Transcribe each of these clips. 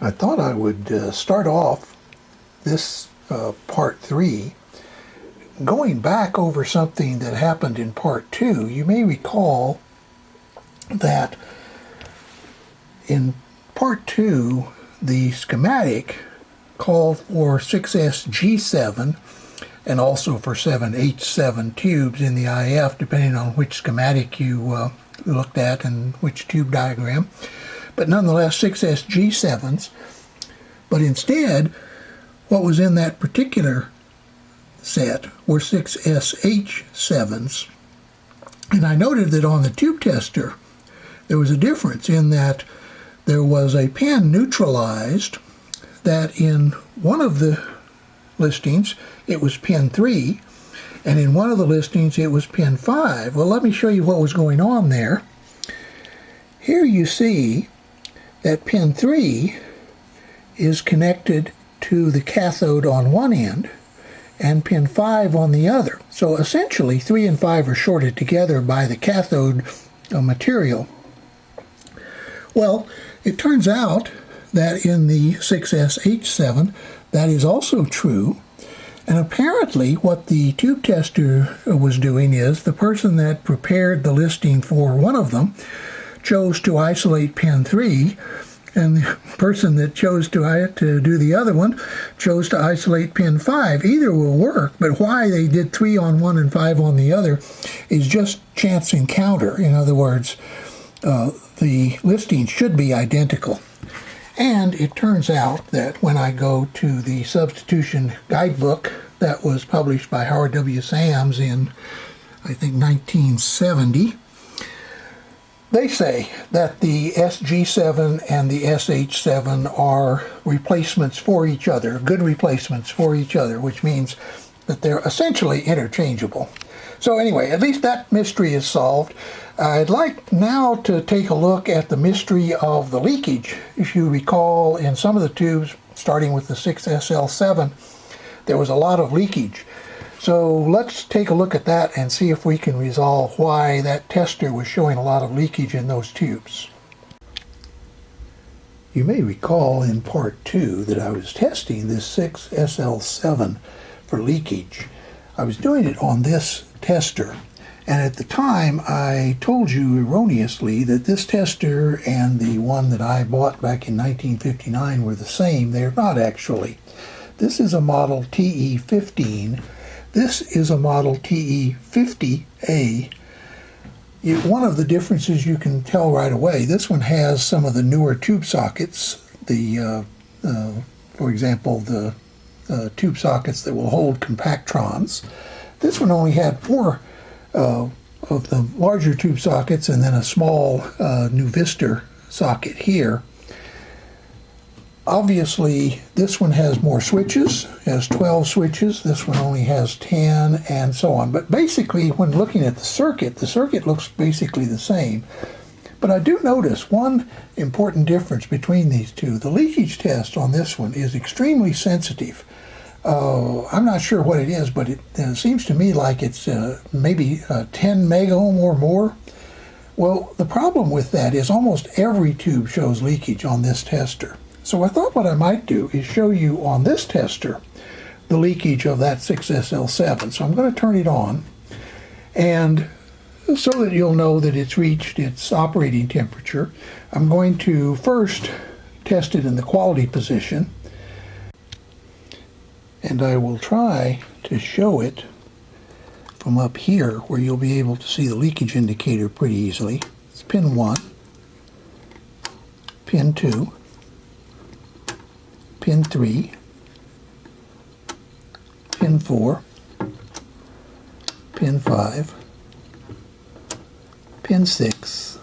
I thought I would start off this part 3 going back over something that happened in part 2. You may recall that in part 2 the schematic called for 6SG7 and also for 7H7 tubes in the IF, depending on which schematic you looked at and which tube diagram. But nonetheless 6SG7s. But instead, what was in that particular set were 6SH7s. And I noted that on the tube tester there was a difference in that there was a pin neutralized that in one of the listings it was pin 3 and in one of the listings it was pin 5. Well, let me show you what was going on there. Here you see that pin 3 is connected to the cathode on one end and pin 5 on the other. So essentially 3 and 5 are shorted together by the cathode material. Well, it turns out that in the 6SH7 that is also true, and apparently what the tube tester was doing is the person that prepared the listing for one of them chose to isolate pin 3, and the person that chose to do the other one chose to isolate pin 5. Either will work, but why they did 3 on one and 5 on the other is just chance encounter. In other words, the listings should be identical. And it turns out that when I go to the substitution guidebook that was published by Howard W. Sams in, I think, 1970, they say that the SG7 and the SH7 are replacements for each other, good replacements for each other, which means that they're essentially interchangeable. So anyway, at least that mystery is solved. I'd like now to take a look at the mystery of the leakage. If you recall, in some of the tubes, starting with the 6SL7, there was a lot of leakage. So let's take a look at that and see if we can resolve why that tester was showing a lot of leakage in those tubes. You may recall in part 2 that I was testing this 6SL7 for leakage. I was doing it on this tester, and at the time I told you erroneously that this tester and the one that I bought back in 1959 were the same. They're not actually. This is a model TE15. This is a model TE50A. One of the differences you can tell right away, this one has some of the newer tube sockets, for example, the tube sockets that will hold compactrons. This one only had 4 of the larger tube sockets and then a small Nuvistor socket here. Obviously, this one has more switches, has 12 switches. This one only has 10, and so on. But basically, when looking at the circuit looks basically the same. But I do notice one important difference between these two. The leakage test on this one is extremely sensitive. I'm not sure what it is, but it seems to me like it's maybe 10 megohm or more. Well, the problem with that is almost every tube shows leakage on this tester. So I thought what I might do is show you on this tester the leakage of that 6SL7. So I'm going to turn it on, and so that you'll know that it's reached its operating temperature, I'm going to first test it in the quality position, and I will try to show it from up here where you'll be able to see the leakage indicator pretty easily. It's pin 1, pin 2, pin 3, pin 4, pin 5, pin 6,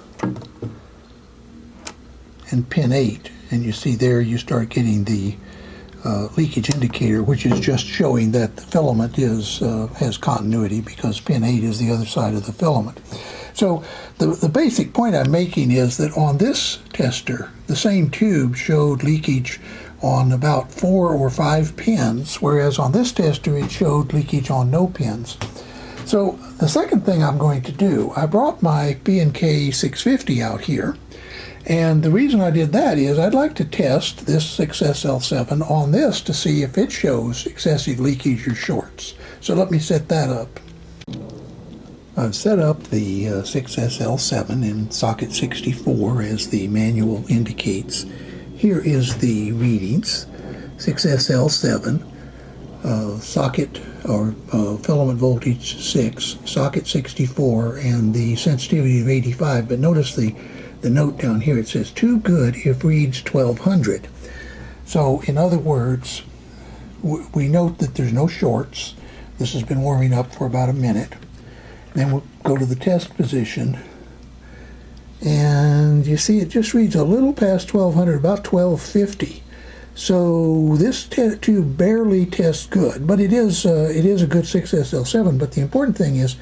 and pin 8. And you see there you start getting the leakage indicator, which is just showing that the filament has continuity because pin 8 is the other side of the filament. So the basic point I'm making is that on this tester, the same tube showed leakage on about 4 or 5 pins, whereas on this tester it showed leakage on no pins. So the second thing I'm going to do, I brought my B&K 650 out here, And the reason I did that is I'd like to test this 6SL7 on this to see if it shows excessive leakage or shorts. So let me set that up. I've set up the 6SL7 in socket 64 as the manual indicates. Here is the readings. 6SL7, socket or filament voltage 6, socket 64, and the sensitivity of 85. But notice the note down here, it says too good if reads 1200. So in other words, we note that there's no shorts. This has been warming up for about a minute. Then we'll go to the test position, and you see it just reads a little past 1200, about 1250. So this tube barely tests good, but it is a good 6SL7. But the important thing is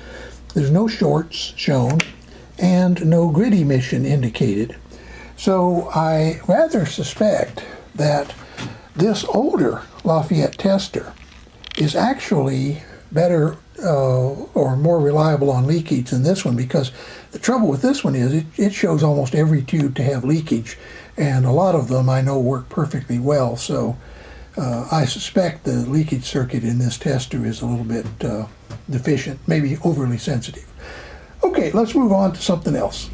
there's no shorts shown and no grid emission indicated. So I rather suspect that this older Lafayette tester is actually better or more reliable on leakage than this one, because the trouble with this one is it shows almost every tube to have leakage, and a lot of them I know work perfectly well. So I suspect the leakage circuit in this tester is a little bit deficient, maybe overly sensitive. Okay, let's move on to something else.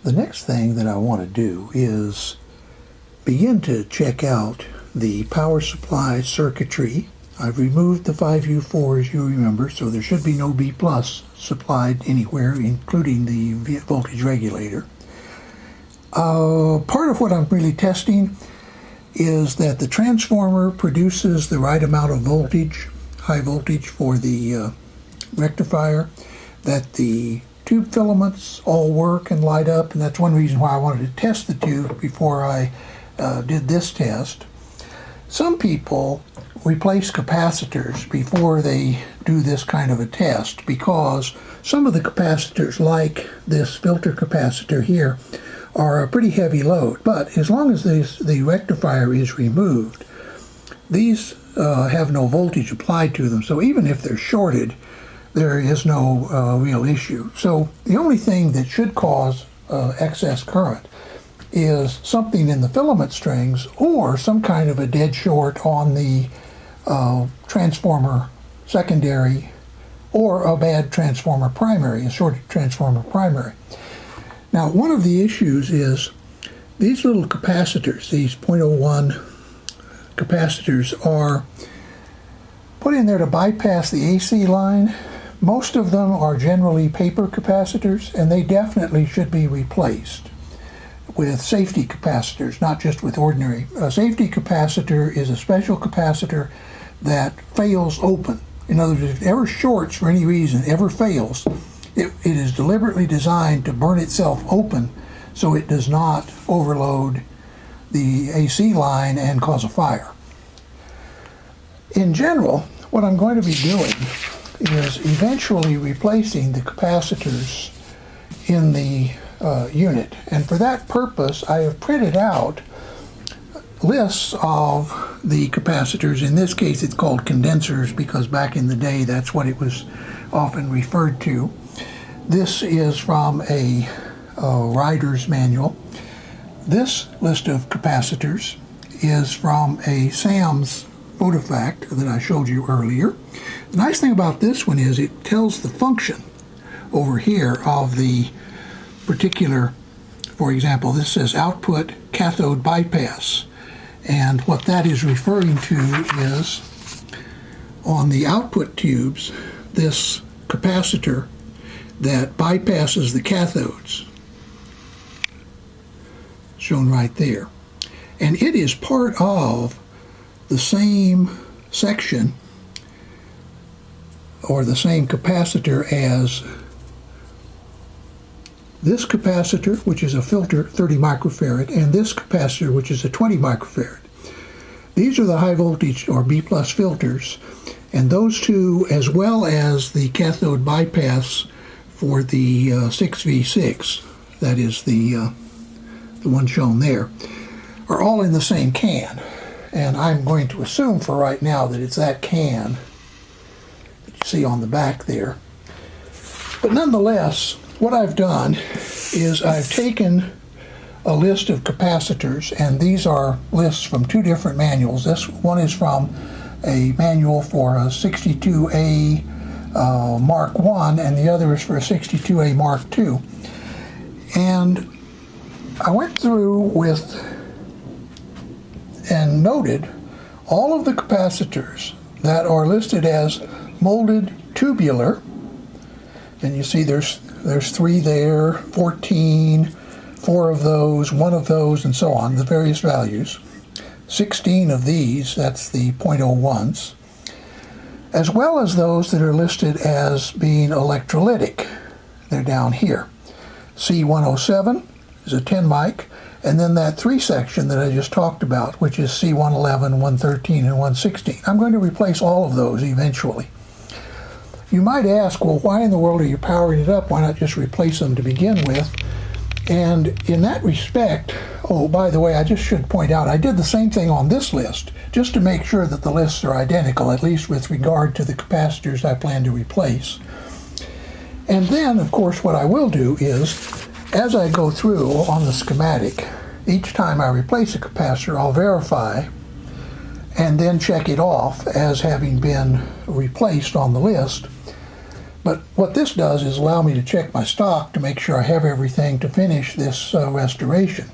The next thing that I want to do is begin to check out the power supply circuitry. I've removed the 5U4, as you remember, so there should be no B+ supplied anywhere, including the voltage regulator. Part of what I'm really testing is that the transformer produces the right amount of voltage, high voltage, for the rectifier, that the tube filaments all work and light up, and that's one reason why I wanted to test the tube before I did this test. Some people replace capacitors before they do this kind of a test, because some of the capacitors, like this filter capacitor here, are a pretty heavy load. But as long as the rectifier is removed, these have no voltage applied to them. So even if they're shorted, there is no real issue. So the only thing that should cause excess current is something in the filament strings, or some kind of a dead short on the transformer secondary, or a bad transformer primary, a shorted transformer primary. Now, one of the issues is these little capacitors, these 0.01 capacitors, are put in there to bypass the AC line. Most of them are generally paper capacitors, and they definitely should be replaced with safety capacitors, not just with ordinary. A safety capacitor is a special capacitor that fails open. In other words, if it ever shorts for any reason, ever fails, it is deliberately designed to burn itself open so it does not overload the AC line and cause a fire. In general, what I'm going to be doing is eventually replacing the capacitors in the unit, and for that purpose I have printed out lists of the capacitors. In this case it's called condensers, because back in the day that's what it was often referred to. This is from a rider's manual. This list of capacitors is from a Sam's photofact that I showed you earlier. The nice thing about this one is it tells the function over here of the particular. For example, this says output cathode bypass, and what that is referring to is on the output tubes this capacitor that bypasses the cathodes, shown right there, and it is part of the same section or the same capacitor as this capacitor, which is a filter 30 microfarad, and this capacitor, which is a 20 microfarad. These are the high voltage or B+ filters, and those two, as well as the cathode bypass for the 6V6, that is the one shown there, are all in the same can. And I'm going to assume for right now that it's that can that you see on the back there. But nonetheless, what I've done is I've taken a list of capacitors, and these are lists from two different manuals. This one is from a manual for a 62A Mark 1, and the other is for a 62A Mark 2. And I went through with and noted all of the capacitors that are listed as molded tubular, and you see there's 3 there, 14, 4 of those, 1 of those, and so on, the various values. 16 of these, that's the 0.01s, as well as those that are listed as being electrolytic. They're down here. C107 is a 10 mic, and then that 3 section that I just talked about, which is C111, 113, and 116. I'm going to replace all of those eventually. You might ask, well, why in the world are you powering it up? Why not just replace them to begin with? And in that respect, oh, by the way, I just should point out, I did the same thing on this list, just to make sure that the lists are identical, at least with regard to the capacitors I plan to replace. And then, of course, what I will do is, as I go through on the schematic, each time I replace a capacitor, I'll verify and then check it off as having been replaced on the list. But what this does is allow me to check my stock to make sure I have everything to finish this restoration.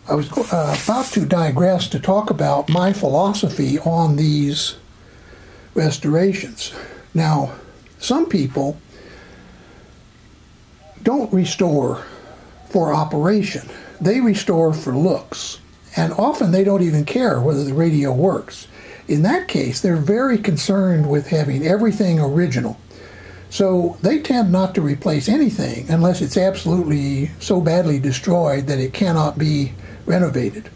I was about to digress to talk about my philosophy on these restorations. Now, some people don't restore for operation. They restore for looks. And often they don't even care whether the radio works. In that case, they're very concerned with having everything original. So they tend not to replace anything unless it's absolutely so badly destroyed that it cannot be renovated.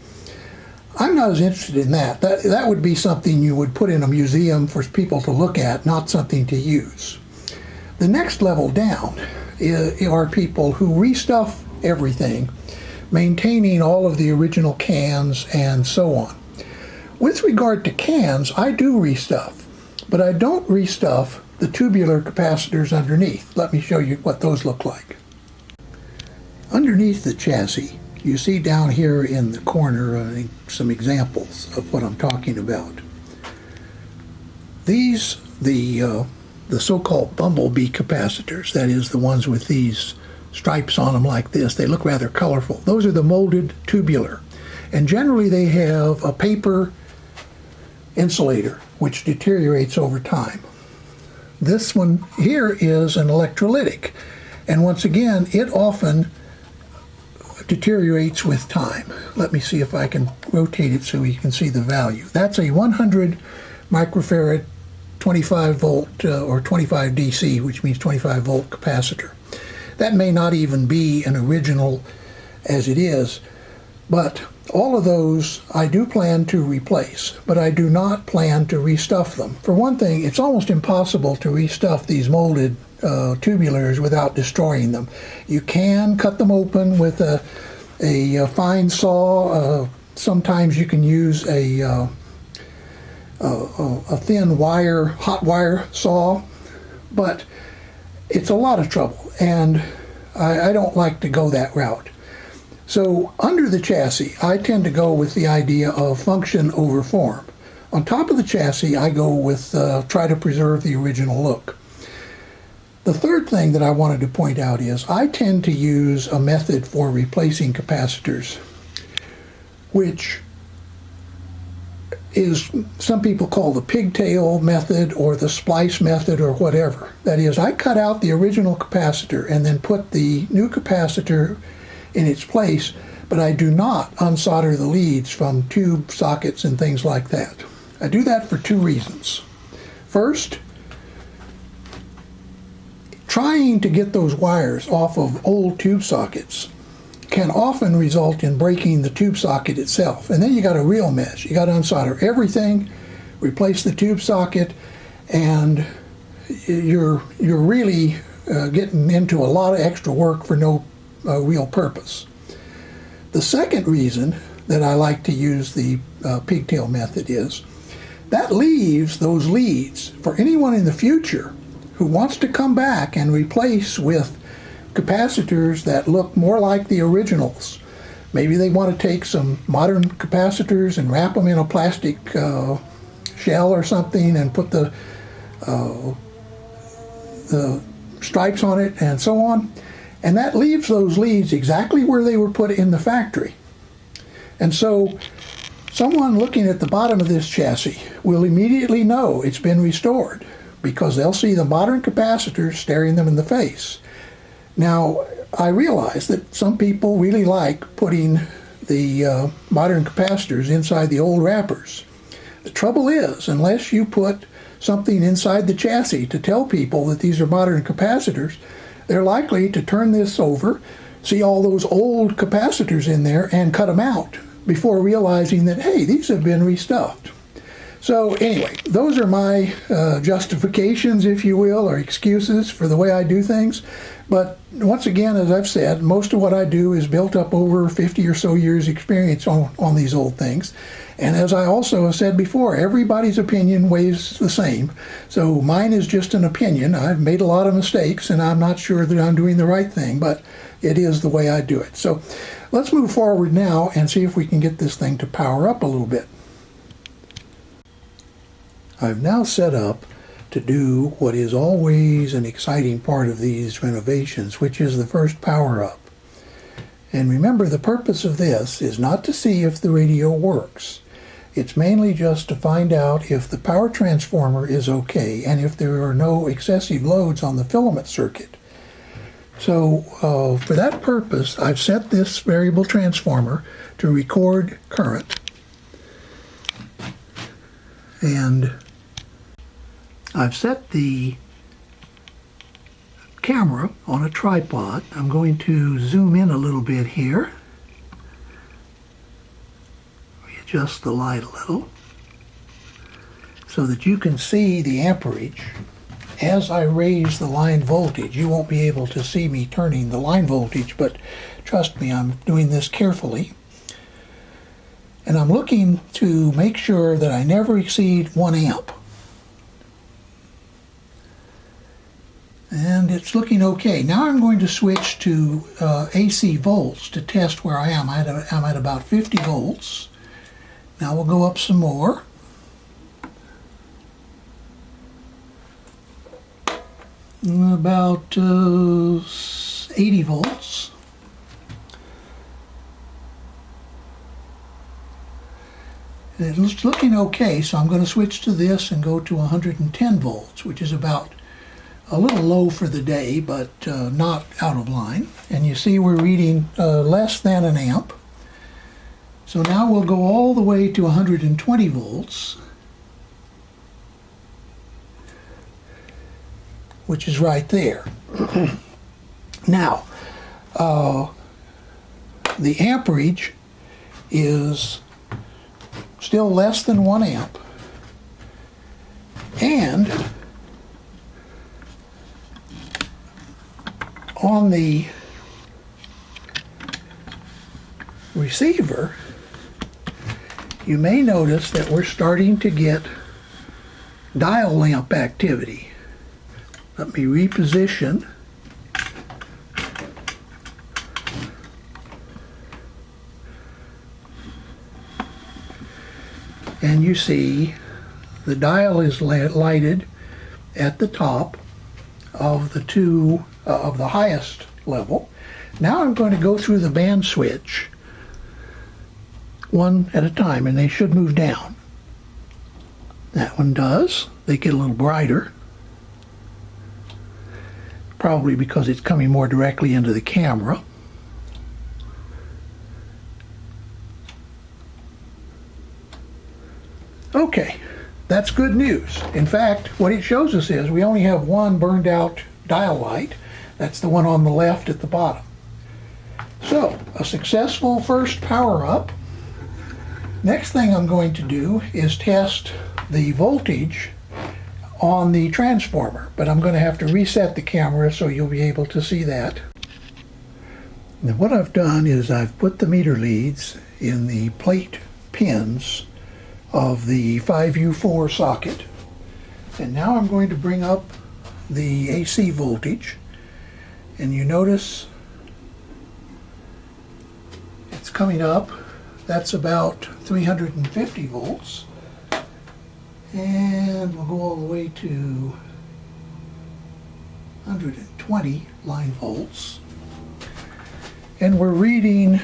I'm not as interested in that. That would be something you would put in a museum for people to look at, not something to use. The next level down are people who restuff everything, maintaining all of the original cans and so on. With regard to cans, I do restuff, but I don't restuff the tubular capacitors underneath. Let me show you what those look like. Underneath the chassis, you see down here in the corner some examples of what I'm talking about. These, the so-called bumblebee capacitors, that is the ones with these stripes on them like this, they look rather colorful. Those are the molded tubular. And generally they have a paper insulator which deteriorates over time. This one here is an electrolytic, and once again it often deteriorates with time. Let me see if I can rotate it so you can see the value. That's a 100 microfarad 25 volt or 25 DC, which means 25 volt capacitor. That may not even be an original as it is, but all of those I do plan to replace, but I do not plan to restuff them. For one thing, it's almost impossible to restuff these molded tubulars without destroying them. You can cut them open with a fine saw. Sometimes you can use a thin wire, hot wire saw, but it's a lot of trouble, and I don't like to go that route. So under the chassis, I tend to go with the idea of function over form. On top of the chassis, I go with try to preserve the original look. The third thing that I wanted to point out is I tend to use a method for replacing capacitors, which is some people call the pigtail method or the splice method or whatever. That is, I cut out the original capacitor and then put the new capacitor in its place, but I do not unsolder the leads from tube sockets and things like that. I do that for two reasons. First, trying to get those wires off of old tube sockets can often result in breaking the tube socket itself, and then you got a real mess. You got to unsolder everything, replace the tube socket, and you're really getting into a lot of extra work for no real purpose. The second reason that I like to use the pigtail method is that leaves those leads for anyone in the future who wants to come back and replace with capacitors that look more like the originals. Maybe they want to take some modern capacitors and wrap them in a plastic shell or something and put the stripes on it and so on. And that leaves those leads exactly where they were put in the factory. And so someone looking at the bottom of this chassis will immediately know it's been restored because they'll see the modern capacitors staring them in the face. Now, I realize that some people really like putting the modern capacitors inside the old wrappers. The trouble is, unless you put something inside the chassis to tell people that these are modern capacitors, they're likely to turn this over, see all those old capacitors in there, and cut them out before realizing that, hey, these have been restuffed. So anyway, those are my justifications, if you will, or excuses for the way I do things. But once again, as I've said, most of what I do is built up over 50 or so years experience on these old things. And as I also have said before, everybody's opinion weighs the same. So mine is just an opinion. I've made a lot of mistakes, and I'm not sure that I'm doing the right thing, but it is the way I do it. So let's move forward now and see if we can get this thing to power up a little bit. I've now set up to do what is always an exciting part of these renovations, which is the first power up. And remember, the purpose of this is not to see if the radio works. It's mainly just to find out if the power transformer is okay and if there are no excessive loads on the filament circuit. So for that purpose, I've set this variable transformer to record current. And I've set the camera on a tripod. I'm going to zoom in a little bit here. Adjust the light a little so that you can see the amperage. As I raise the line voltage, you won't be able to see me turning the line voltage, but trust me, I'm doing this carefully. And I'm looking to make sure that I never exceed 1 amp. And it's looking okay. Now I'm going to switch to AC volts to test where I am. I'm at about 50 volts. Now we'll go up some more. About 80 volts. It's looking okay, so I'm going to switch to this and go to 110 volts, which is about a little low for the day, but not out of line. And you see we're reading less than 1 amp. So now we'll go all the way to 120 volts, which is right there. Now, the amperage is still less than 1 amp. And on the receiver, you may notice that we're starting to get dial lamp activity. Let me reposition. And you see the dial is lighted at the top of the highest level. Now I'm going to go through the band switch one at a time, and they should move down. That one does. They get a little brighter, probably because it's coming more directly into the camera. Okay, that's good news. In fact, what it shows us is we only have one burned out dial light. That's the one on the left at the bottom. So, a successful first power up. Next thing I'm going to do is test the voltage on the transformer, but I'm going to have to reset the camera so you'll be able to see that. Now what I've done is I've put the meter leads in the plate pins of the 5U4 And you notice it's coming up. That's about 350 volts. And we'll go all the way to 120 line volts. And we're reading,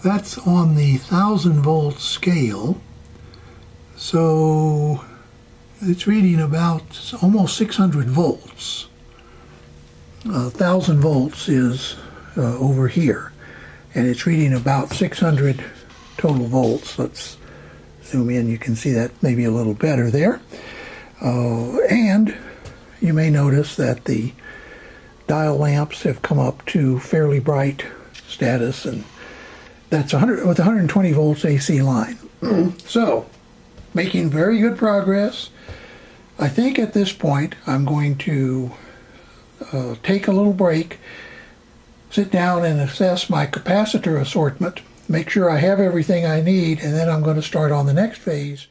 that's on the 1000 volt scale. So it's reading about almost 600 volts. 1000 volts is over here, and it's reading about 600 total volts. Let's zoom in. You can see that maybe a little better there. And you may notice that the dial lamps have come up to fairly bright status, and that's 100 with 120 volts AC line. So, making very good progress. I think at this point I'm going to take a little break, sit down and assess my capacitor assortment, make sure I have everything I need, and then I'm going to start on the next phase.